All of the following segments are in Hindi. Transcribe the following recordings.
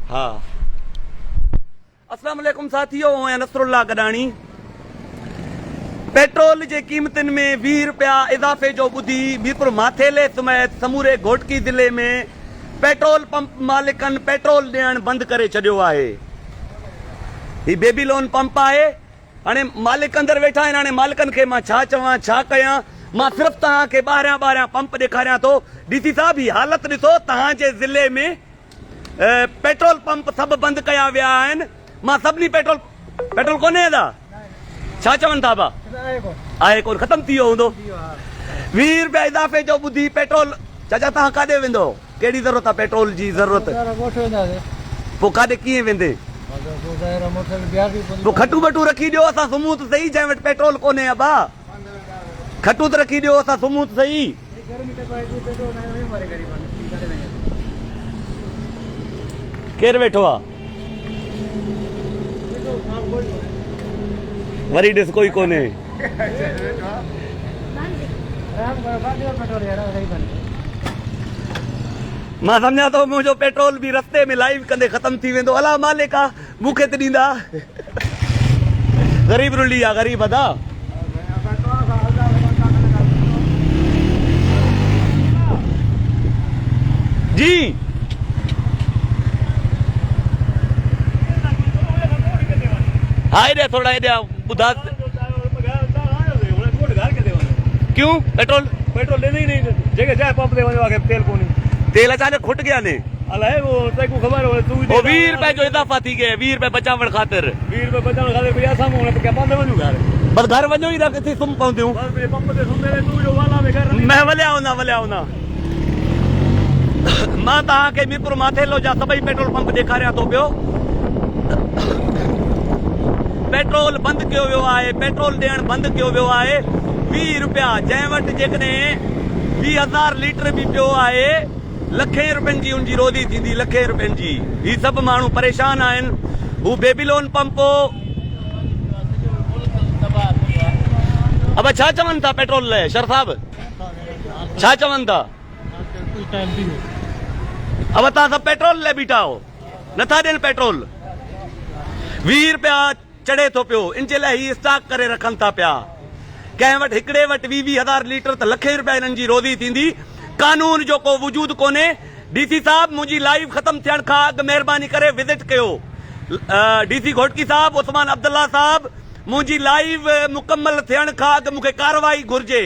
हाँ अस्सलाम वालेकुम साथियों, मैं नसरुल्लाह गडानी। पेट्रोल जे कीमतन में 20 रुपया इजाफे जो बुधी मीरपुर माथेले समेत समूरे घोटकी जिले में पेट्रोल पंप मालिकन पेट्रोल ॾियण बंद करे छॾियो आहे। ही बेबीलोन पंप आहे। हाणे मालिक अंदर वेठा आहिनि। हाणे मालिकन खे मां छा चवां छा कयां। मां सिर्फ़ तव्हांखे ॿाहिरियां पंप ॾेखारियां थो। डीसी साहब ही हालत ॾिसो, तव्हांजे ज़िले में पेट्रोल पंप सभु बंदि कया विया आहिनि। मां सभिनी पेट्रोल कोन्हे अदा छा चवनि था बा आहे कोन, ख़तमु थी वियो हूंदो। 20 रुपया इज़ाफ़े जो ॿुधी पेट्रोल। चाचा तव्हां काॾे वेंदो? कहिड़ी ज़रूरत आहे पेट्रोल जी? ज़रूरत पोइ काॾे कीअं वेंदे? पोइ खटू बटू रखी ॾियो, असां सुम्हूं त सही। जंहिं वटि पेट्रोल कोन्हे अबा खटू त रखी ॾियो, असां सुम्हूं त सही। केरु वेठो आहे? वरी ॾिस कोई कोन्हे। मां सम्झां थो मुंहिंजो पेट्रोल बि रस्ते में लाइव कंदे ख़तम थी वेंदो। अला मालिका मूंखे त ॾींदा। ग़रीब रुली आहे, ग़रीब अदा। जी हाँ हेॾे थोड़ा हेॾे ॿुधा। क्यों? पेट्रोल लेने ही नहीं। जगह जाए पंप ते वञो, तेल कोन्हे। तेल अचानक खुट गया ने अलाए वो तेको खबर हो। तू 20 रुपए जो इजाफा थी गए। 20 रुपए बचावण खातिर 20 रुपए बचावण खातिर भैया सामू ने क्या पंप वञू घर। बस घर वञो ही ना, किथे सुम पवंदियूं। बस पंप ते सुम दे तू जो वाला में घर मैं वलिया हुना। मां तव्हांखे मीरपुर माथेलो जा सभई पेट्रोल पंप ॾेखारियां थो पियो। पेट्रोल बंदि कयो वियो आहे। पेट्रोल ॾियण बंदि कयो वियो आहे। 20 रुपया जंहिं वटि जेकॾहिं 20,000 लीटर बि पियो आहे, लखें रुपयनि जी उनजी रोज़ी थींदी, लखें रुपयनि जी। ही सभु माण्हू परेशान आहिनि। हू बेबीलोन पंप अब छा चवनि था पेट्रोल लाइ? शर साहब छा चवनि था? अब तव्हां सभु पेट्रोल लाइ बीठा हो, नथा ॾियनि पेट्रोल। 20 रुपया चढ़े थो पियो, इन जे लाइ ही स्टॉक करे रखनि था पिया। कंहिं वटि हिकिड़े वटि 20,000 लीटर त लखे रुपया हिननि जी रोज़ी थींदी। कानून जो को वजूद कोन्हे। डीसी साहब मुंहिंजी लाइव ख़तम थियण खां अॻु महिरबानी करे विज़िट कयो। डीसी घोटकी साहब, उस्मान अब्दुल्ला साहब, मुंहिंजी लाइव मुकम्मल थियण खां अॻु मूंखे कार्रवाई घुर्जे।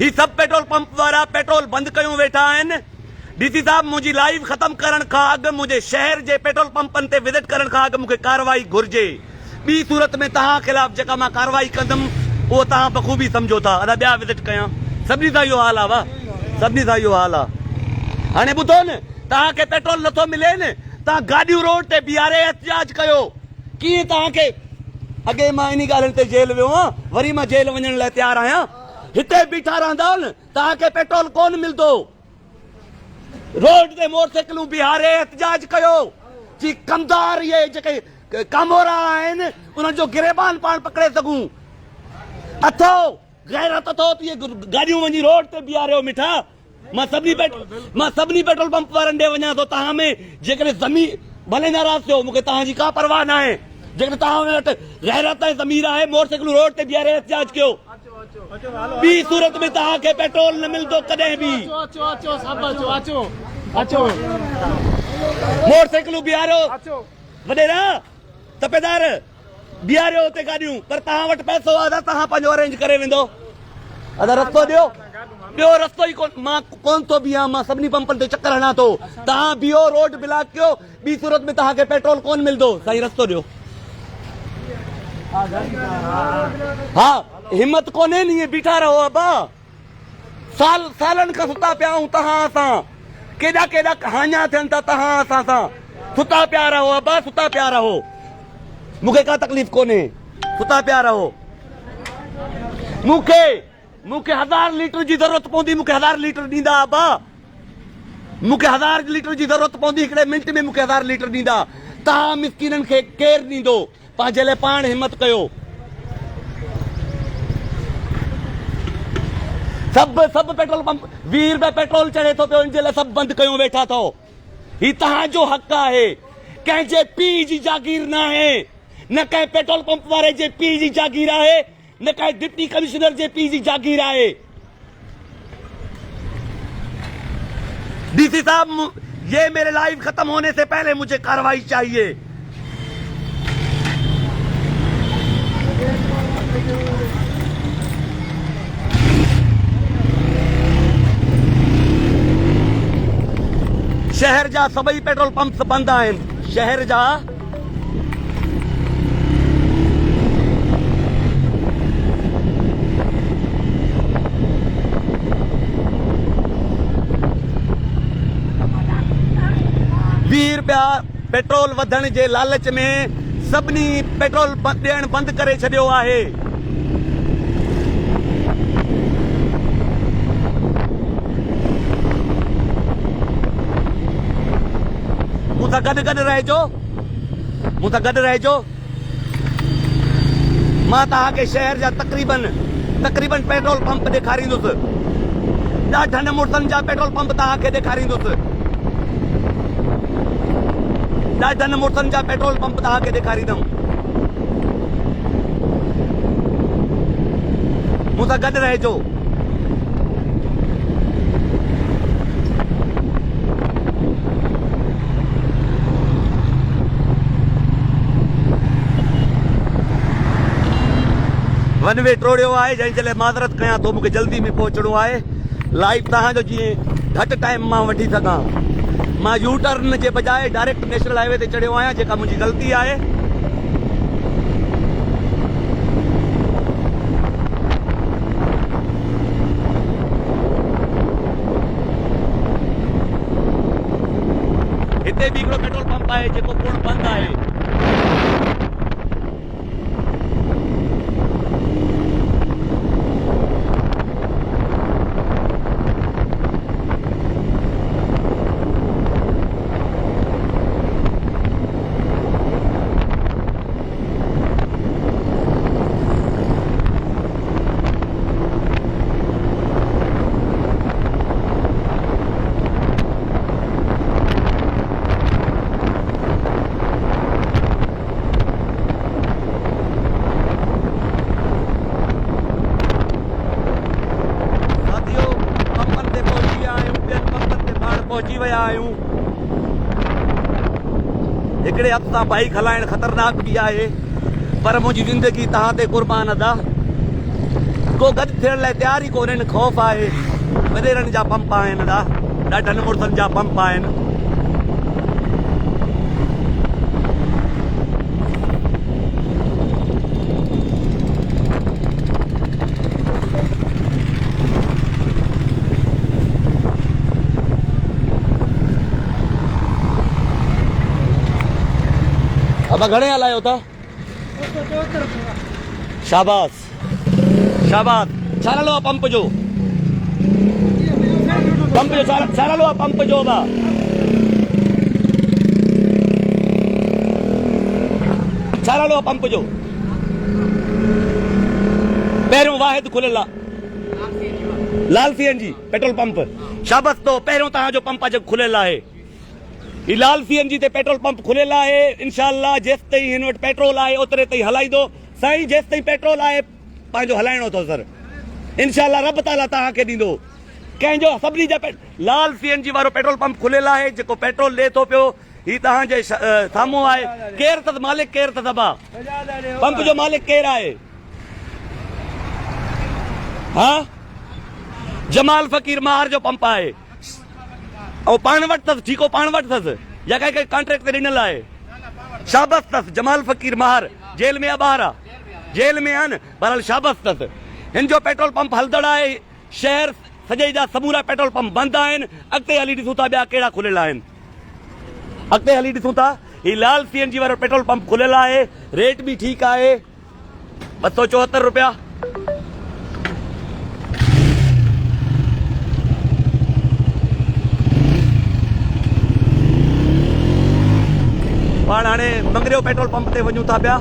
ही सभु पेट्रोल पंप वारा पेट्रोल बंदि कयूं वेठा आहिनि। डीसी साहब मुंहिंजी लाइव ख़तम करण खां अॻु मुंहिंजे शहर जे पेट्रोल पंपनि ते विज़िट करण खां अॻु मूंखे कार्रवाई घुर्जे। ॿी सूरत में तव्हां ख़िलाफ़ जेका मां कार्रवाई कंदुमि उहो तव्हां बख़ूबी सम्झो था। अदा ॿिया विज़िट कयां। सभिनी सां इहो हाल आहे वाह, सभिनी सां इहो हाल आहे। हाणे ॿुधो न, तव्हांखे पेट्रोल नथो मिले न, तव्हां गाॾियूं रोड ते बीहारे एहतिजाज कयो। कीअं तव्हांखे? अॻे मां इन ॻाल्हियुनि ते जेल वियो आहियां, वरी मां जेल वञण लाइ तयारु आहियां। हिते बीठा रहंदा न, तव्हांखे पेट्रोल कोन मिलंदो। रोड ते मोटरसाइकिलूं बीहारे एहतिजाज कयो। जी कमदार इहे जेके कामोरा आहिनि उन्हनि जो गिरेबान पाण पकड़े सघूं। अथो गैरत अथो त इहे गाॾियूं वञी रोड ते बीहारियो मिठा। मां सभिनी पेट्रोल पंप वारनि ॾे वञा थो। तव्हां में जेकॾहिं ज़मीर भले नाराज़ थियो, मूंखे तव्हांजी का परवाह न आहे। जेकॾहिं तव्हां वटि गैरत ऐं ज़मीर आहे, मोटरसाइकिलूं रोड ते बीहारे एहतिजाज कयो। ॿी सूरत में तव्हांखे पेट्रोल न मिलंदो कॾहिं बि। मोटरसाइकिलूं बीहारियो, वॾेरा तपेदार बीहारियो हुते गाॾियूं, पर तव्हां वटि पैसो आहे त तव्हां पंहिंजो अरेंज करे वेंदो। अदा रस्तो ॾियो। ॿियो रस्तो ई कोन। मां कोन थो बीहां, मां सभिनी पंपनि ते चक्कर हणां थो। तव्हां बीहो, रोड ब्लॉक कयो। ॿी सूरत में तव्हांखे पेट्रोल कोन मिलंदो। साईं रस्तो ॾियो। हा हिम्मत कोन्हे नी, बीठा रहो अबा। सालनि खां सुता पिया आहियूं तव्हां असां। केॾा हाञा थियनि था तव्हां असां सां। सुता पिया रहो अबा, सुता पिया रहो। मूंखे का तकलीफ़ कोन्हे, सुता पिया रहो। मूंखे 1000 लीटर जी ज़रूरत पवंदी, मूंखे 1000 लीटर ॾींदा अबा। मूंखे 1000 लीटर जी ज़रूरत पवंदी, हिकिड़े मिंट में मूंखे 1000 लीटर ॾींदा। तव्हां मिसकीननि खे केरु ॾींदो? पंहिंजे लाइ पाण हिम्मत कयो। सब पेट्रोल पंप 20 रुपए पेट्रोल चढ़े तो पे, इन जे लाइ सब बंद कयूं वेठा थो। ही तव्हांजो हक़ आहे, कंहिंजे पीउ जी जागीर न आहे, न कंहिं पेट्रोल पंप वारे जे पीउ जी जागीर आहे, न कंहिं डिप्टी कमिश्नर जे पीउ जी जागीर आहे। डीसी साहब, ये मेरे लाइव खत्म होने से पहले मुझे कार्रवाई चाहिए। शहर जा सभई पेट्रोल पंप्स बंद आहिनि। शहर जा ₹20 पेट्रोल वधण जे लालच में सभिनी पेट्रोल ॾियण बंदि करे छॾियो आहे। मूंसां गॾु गॾु रहिजो, मूंसां गॾु रहिजो। मां तव्हांखे शहर जा तक़रीबन पेट्रोल पंप ॾेखारींदुसि। ॾाढनि मुड़सनि जा पेट्रोल पंप तव्हांखे ॾेखारींदुसि। ॾाढनि मुड़सनि जा पेट्रोल पंप तव्हांखे ॾेखारींदुमि। मूंसां गॾु रहिजो। वन वे टोड़ियो आहे, जंहिंजे लाइ माज़रत कयां थो। मूंखे जल्दी में पहुचणो आहे। लाइव तव्हांजो जीअं घटि टाइम मां वठी सघां। मां यू टर्न जे बजाए डायरेक्ट नेशनल हाईवे ते चढ़ियो आहियां, जेका मुंहिंजी ग़लती आहे। हिते बि हिकिड़ो पेट्रोल पंप आहे जेको पूर्ण बंदि आहे। पहुची विया आहियूं। हिकिड़े हथ सां बाइक हलाइण ख़तरनाक बि आहे, पर मुंहिंजी ज़िंदगी तव्हां ते क़ुर्बान अदा। को गॾु थियण लाइ तयार ई कोन्हनि, ख़ौफ़ आहे। वॾेरनि जा पंप आहिनि, ॾाढनि मुड़सनि जा पंप आहिनि। अब घणे हलायो था? शाबाश शाबाश। छा नालो आहे पंप जो? पंप जो छा नालो आहे पंप जो? छा नालो आहे पंप जो? पहिरियों वाहिद खुलियल आहे, लाल CNG पेट्रोल पंप। शाबाश। तो पहिरियों तव्हांजो पंप आहे जेको खुलियल आहे। ही लाल CNG ते पेट्रोल पंप खुलियल आहे। इंशाअल्लाह जेसि ताईं हिन वटि पेट्रोल आहे ओतिरे ताईं हलाईंदो। साईं जेसि ताईं पेट्रोल आहे पंहिंजो हलाइणो अथव सर। इंशाअल्लाह रब ताला तव्हांखे ॾींदो। कंहिंजो सभिनी जा लाल CNG वारो पेट्रोल पंप खुलियल आहे जेको पेट्रोल ॾे थो पियो। ही तव्हांजे साम्हूं आहे। केरु अथसि मालिक? केरु अथसि अबा? पंप जो मालिक केरु आहे? हा, जमाल फ़कीर महार जो पंप आहे। ऐं पाण वटि अथसि, ठीको पाण वटि अथसि या कंहिंखे कॉन्ट्रेक्ट ते ॾिनल आहे? शाबाश अथसि। जमाल फ़कीर महार जेल में आहे, ॿाहिरि आहे, जेल में आहे न। बहरहाल शाबाश अथसि। हिन जो पेट्रोल पंप हलंदड़ आहे। शहर सॼे जा समूरा पेट्रोल पंप बंदि आहिनि। अॻिते हली ॾिसूं था ॿिया कहिड़ा खुलियल आहिनि। अॻिते हली ॾिसूं था। ही लाल CNG वारो पेट्रोल पंप खुलियल आहे। रेट बि ठीकु आहे, 274 रुपया। पाण हाणे मंगरियो पेट्रोल पंप ते वञूं था पिया।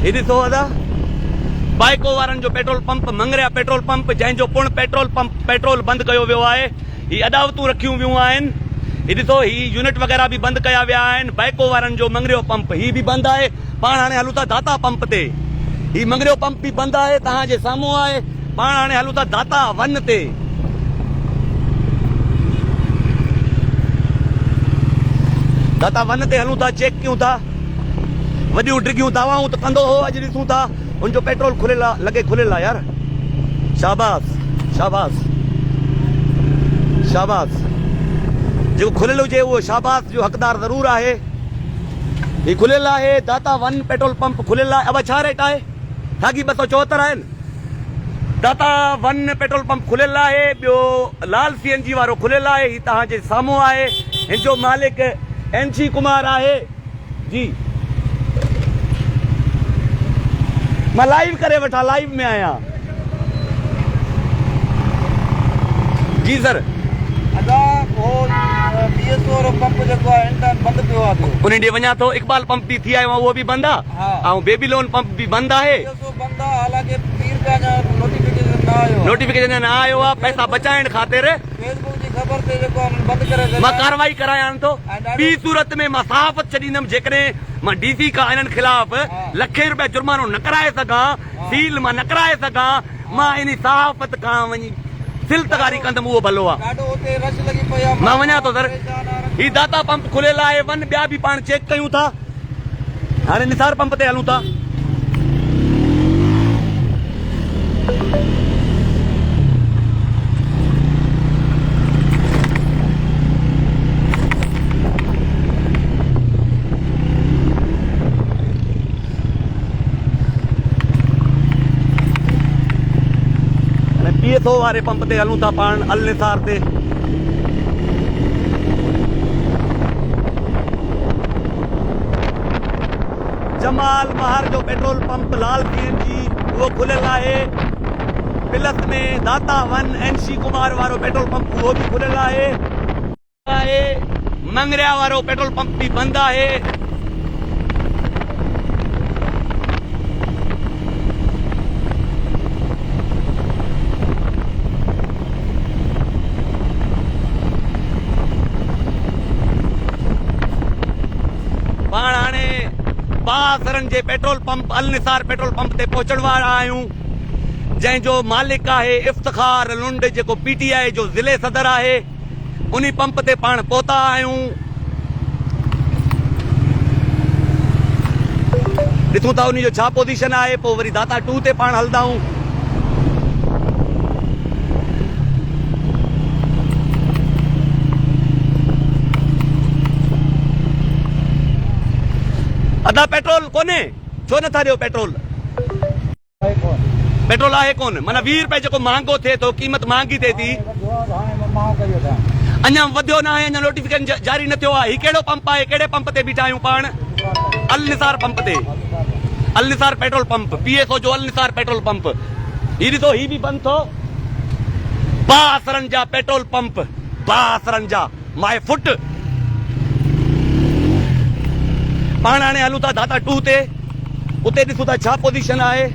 ही ॾिसो अदा बाइको वारनि जो petrol pump Mangaria petrol pump जंहिंजो पुण पेट्रोल बंदि कयो वियो आहे। ही अदावतूं रखियूं वियूं आहिनि। ही ॾिसो ही यूनिट वग़ैरह बि बंदि कया विया आहिनि। बाइको वारनि जो मंगरियो पंप ही बि बंदि आहे। पाण हाणे हलूं था दाता पंप ते। ही मंगरियो पंप बि बंदि आहे तव्हांजे साम्हूं आहे। पाण हाणे हलूं था दाता वन ते। दाता वन ते हलूं था, चेक कयूं था। वॾियूं डिगियूं दवाऊं त कंदो हो, अॼु ॾिसूं था उनजो पेट्रोल खुलियल आहे, लॻे खुलियल आहे यार। शाबाश शाबाश शाबाश। जेको खुलियल हुजे उहो शाबाश जो हक़दार ज़रूर आहे। ही खुलियल आहे दाता वन पेट्रोल पंप खुलियल आहे। अब छा रेट आहे? साॻी 274 आहिनि। दाता वन पेट्रोल पंप खुलियल आहे। ॿियो लाल CNG वारो खुलियल आहे। ही तव्हांजे साम्हूं आहे। हिन जो मालिक NC कुमार आहे जी। मां लाइव करे वठां, लाइव में आहियां जी सर। पंप जेको आहे बंदि पियो आहे, उन ॾे वञा थो। इकबाल पंप बि थी आयो आहे, उहो बि बंदि आहे। ऐं बेबीलोन पंप बि बंदि आहे। नोटिफिकेशन न आयो आहे। पैसा बचाइण ख़ातिर मां कार्रवाई करायां थो। ॿी सूरत में मां सहाफ़त छॾींदमि जेकॾहिं मां DC खां इन्हनि ख़िलाफ़ लखे रुपया जुर्मानो न कराए सघां, सील मां न कराए सघां, मां इन सहाफ़त खां वञी सिलतगारी कंदमि, उहो भलो आहे। मां वञा थो सर। ही दाता पंप खुलियल आहे। वन ॿिया बि पाण चेक कयूं था। हाणे निसार पंप ते हलूं था। PSO वारे पंप ते हलूं था पाण, अल निसार ते। जमाल महार जो पेट्रोल पंप लाल CNG उहो खुलियल आहे। प्लस में दाता वन NC कुमार वारो पेट्रोल पंप उहो बि खुलियल आहे। मंगरिया वारो पेट्रोल पंप बि बंदि आहे। पाण हाणे बासरन जे पेट्रोल पंप अल निसार पेट्रोल पंप ते पहुचण वारा आहियूं, जंहिंजो मालिक आहे इफ्तिखार लुंड, जेको PTI जो ज़िले सदर आहे। उन पंप ते पाण पहुता आहियूं। ॾिसूं था उन जो छा पोज़ीशन आहे। पोइ वरी दाता 2 ते पाण हलंदाऊं। अदा पेट्रोल कोन्हे, छो नथा ॾियो पेट्रोल? पेट्रोल आहे कोन, माना 20 रुपए जेको महांगो थिए थो, क़ीमत महांगी थिए थी। अञा वधियो न आहे, अञा नोटिफिकेशन जारी न थियो आहे। ही कहिड़ो पंप आहे? कहिड़े पंप ते बीठा आहियूं पाण? अल निसार पंप ते। अल निसार पेट्रोल पंप, PSO जो अल निसार पेट्रोल पंप। ही ॾिसो, ही बि बंदि थो। बासरन जा पेट्रोल पंप, बासरन जा माए फुट। पाण हाणे हलूं था दाता 2 ते। उते ॾिसूं था छा पोज़ीशन आहे।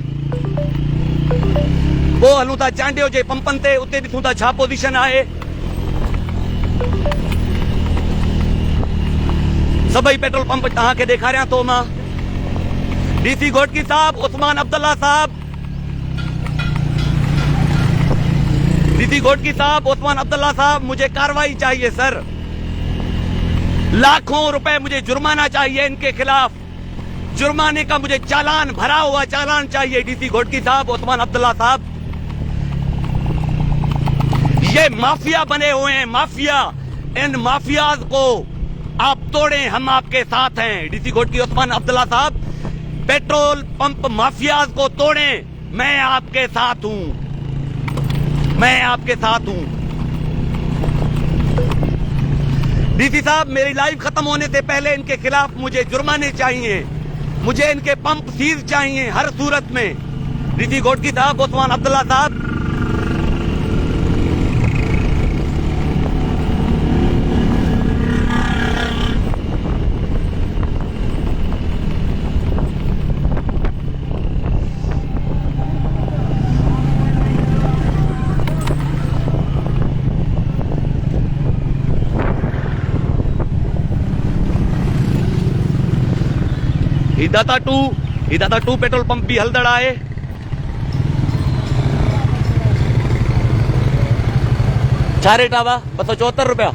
पोइ हलूं था चांडियो जे पंपनि ते। उते ॾिसूं था छा पोज़ीशन आहे। सभई पेट्रोल पंप तव्हांखे ॾेखारियां थो मां। DC घोटकी साहब, उस्मान अब्दुल्ला साहब, DC घोटकी साहब, उस्मान अब्दुल्ला साहब, मुझे कार्रवाई चाहिए सर। लाखों रुपए मुझे जुर्माना चाहिए इनके खिलाफ। जुर्माने का मुझे चालान, भरा हुआ चालान चाहिए। DC घोटकी साहब, उस्मान अब्दुल्ला साहब, ये माफिया बने हुए हैं, माफिया। इन माफियाज को आप तोड़ें, हम आपके साथ हैं। DC घोटकी उस्मान अब्दुल्ला साहब, पेट्रोल पंप माफियाज को तोड़ें, मैं आपके साथ हूं, मैं आपके साथ हूं। DC साहब, मेरी लाइव खत्म होने से पहले इनके खिलाफ मुझे जुर्माने चाहिए, मुझे इनके पंप सीज चाहिए हर सूरत में। DC घोटकी साहब, उस्मान अब्दुल्ला साहब, ही दाता टू पेट्रोल पंप भी हलदड़ है। छा रेट आवा 274 रुपया।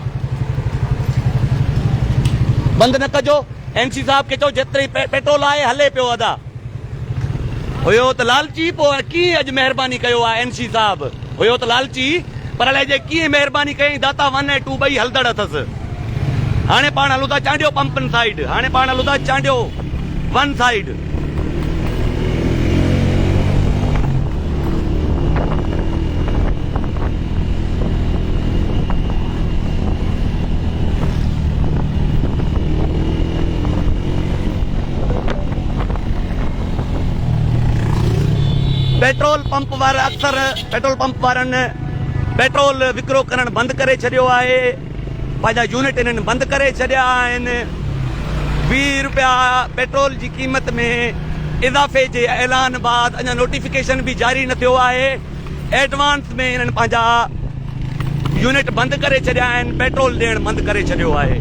बंद न कजो, MC साहब के चो जेतरी पेट्रोल आए हले पियो अदा हुयो त लालची पो की अज मेहरबानी कयो आ MC साहब हुयो त लालची पर अलाए जे की मेहरबानी कई दाता 1 ऐं 2 ॿई हलदड़ अथस। हाणे पाण हलूं था चांडियो पंपन साइड, हाणे पाण हलूं था चांडियो 1 साइड। पेट्रोल पंप वारा अक्सर पेट्रोल पंप वारनि पेट्रोल विकिरो करण बंदि करे छॾियो आहे। पंहिंजा यूनिट इन्हनि बंदि करे छॾिया आहिनि। 20 रुपया पेट्रोल जी क़ीमत में इज़ाफ़े जे ऐलान बाद अञा नोटिफिकेशन बि जारी न थियो आहे। एडवांस में इन्हनि पंहिंजा यूनिट बंदि करे छॾिया आहिनि, पेट्रोल ॾियणु बंदि करे छॾियो आहे।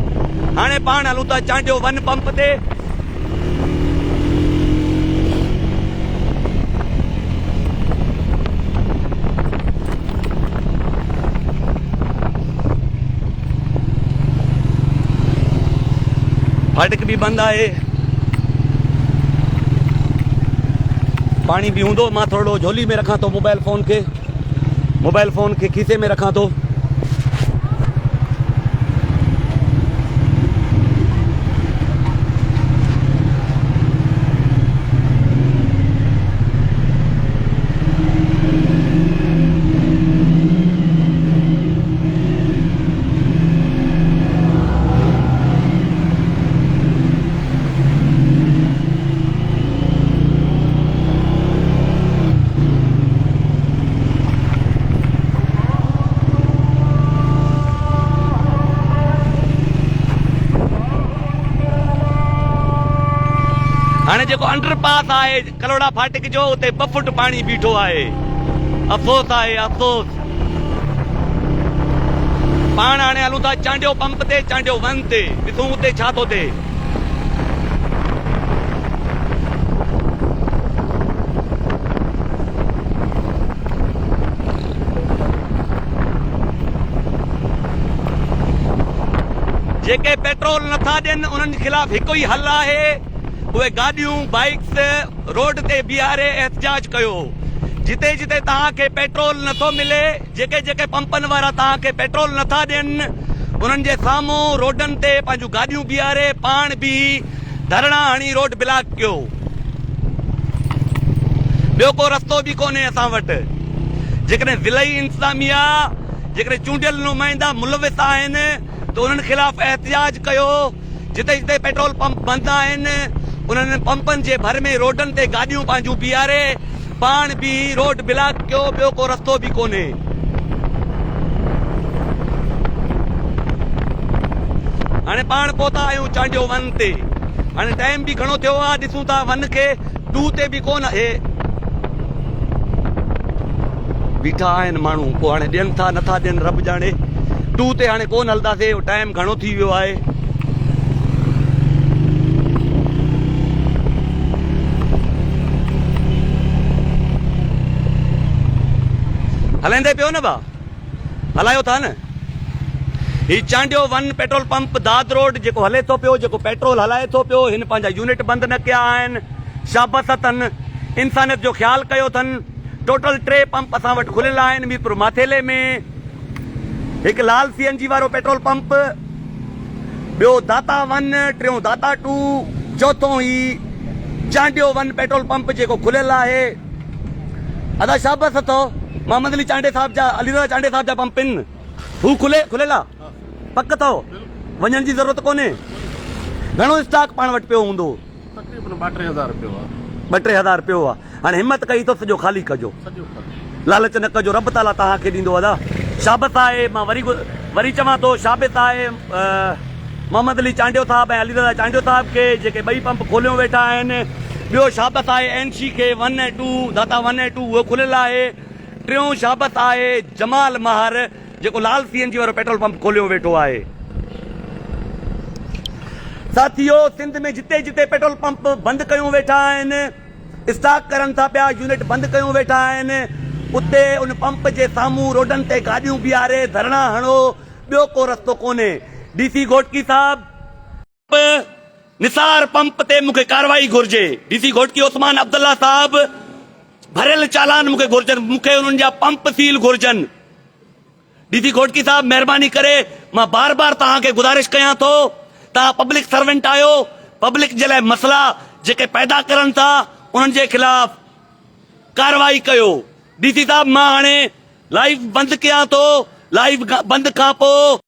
हाणे पाण हलूं था चांडियो 1 पंप ते। फाटक भी बंद है, पानी भी हूंदो। मां थोड़ो झोली में रखा तो मोबाइल फोन के खीसे में रखा तो। हाणे जेको अंडरपास आहे कलोड़ा फाटक जो उते 2 फुट पानी बीठो आहे। अफ़सोस आहे, अफ़सोस। पाण हाणे हलूं था चांडियो पंप ते, चांडियो 1 ते, ॾिसूं उते छा थो थिए। जेके पेट्रोल नथा ॾियनि उन्हनि खिलाफ़ हिकु ई हल आहे, उहे गाॾियूं बाइक्स रोड ते बीहारे एहतजाज कयो। जिते जिते तव्हांखे पेट्रोल नथो मिले, जेके जेके पंपनि वारा तव्हांखे पेट्रोल नथा ॾियनि, उन्हनि जे साम्हूं रोडनि ते पंहिंजूं गाॾियूं बीहारे पाण बि धरणा हणी रोड ब्लॉक कयो। ॿियो को रस्तो बि कोन्हे असां वटि। जेकॾहिं ज़िलई इंतज़ामिया, जेकॾहिं चूंडियल नुमाइंदा मुलविस आहिनि त उन्हनि खिलाफ़ एहतजाज कयो। जिते जिते पेट्रोल पंप बंदि आहिनि उन्हनि पंपनि जे भर में रोडनि ते गाॾियूं पंहिंजूं बीहारे पाण बि रोड ब्लॉक कयो। ॿियो को रस्तो बि कोन्हे। हाणे पाण पहुता आहियूं चांडियो 1 ते। हाणे टाइम बि घणो थियो आहे, ॾिसूं था 1 खे 2 ते बि कोन आहे। बीठा आहिनि माण्हू, पोइ हाणे ॾियनि था नथा ॾियनि रब ॼाणे। 2 ते हाणे कोन हलंदासीं, टाइम घणो थी वियो आहे। हलाईंदे पियो न भाउ, हलायो था न। ही चांडियो 1 पेट्रोल पंप दाद रोड जेको हले थो पियो, जेको पेट्रोल हलाए थो पियो, हिन पंहिंजा यूनिट बंदि न कया आहिनि। शाबस अथनि, इंसानियत जो ख्यालु कयो अथनि। टोटल 3 पंप असां वटि खुलियल आहिनि। मीरपुर माथेले में हिकु लाल CNG वारो पेट्रोल पंप, ॿियो दाता 1, टियों दाता 2, चौथों ही चांडियो 1 पेट्रोल पंप जेको खुलियल आहे। अदा शाबस अथव। मोहम्मद अली चांडे साहब जा, अलीरज़ा चांडे साहब जा पंप आहिनि, हू खुलियल आहे, पक अथव, वञण जी ज़रूरत कोन्हे। घणो स्टॉक पाण वटि पियो हूंदो? तक़रीबन 2-3 पियो आहे। 2-3 पियो आहे। हाणे हिमत कई तो सॼो ख़ाली कजो, लालच न कजो, रब ताला तव्हांखे ॾींदो। अदा शाबत आहे। मां वरी चवां थो, शाबत आहे मोहम्मद अली चांडियो साहब ऐं अलीरज़ा चांडियो साहब खे, जेके 2 पंप खोलियो वेठा आहिनि। ॿियो शाबत आहे NC खे 1 ऐं 2, दाता 1 ऐं 2 उहो खुलियल आहे। टियों शाबत आहे जमाल महर, जेको लाल CNG वारो पेट्रोल पंप खोलियो वेठो आहे। साथियों, सिंध में जिते जिते पेट्रोल पंप बंद कयूं वेठा आहिनि, स्टॉक करनि था पिया, यूनिट बंद कयूं वेठा आहिनि, उते उन पंप जे साम्हूं रोडनि ते गाॾियूं बीहारे धरणा हणो, ॿियो को रस्तो कोन्हे। डीसी घोटकी साहब, निसार पंप ते मूंखे कार्रवाई घुर्जे। डीसी घोटकी उस्मान अब्दुल्ला साहब, भरियल चालान मूंखे घुर्जनि, मूंखे उन्हनि जा पंप सील घुर्जनि। डीसी घोटकी साहब, महिरबानी करे मां बार बार तव्हांखे गुज़ारिश कयां थो, तव्हां पब्लिक सर्वेंट आहियो, पब्लिक जे लाइ मसला जेके पैदा करनि था उन्हनि जे खिलाफ़ कार्रवाई कयो। डीसी साहब, मां हाणे लाइव बंदि कयां थो, लाइव बंदि खां पोइ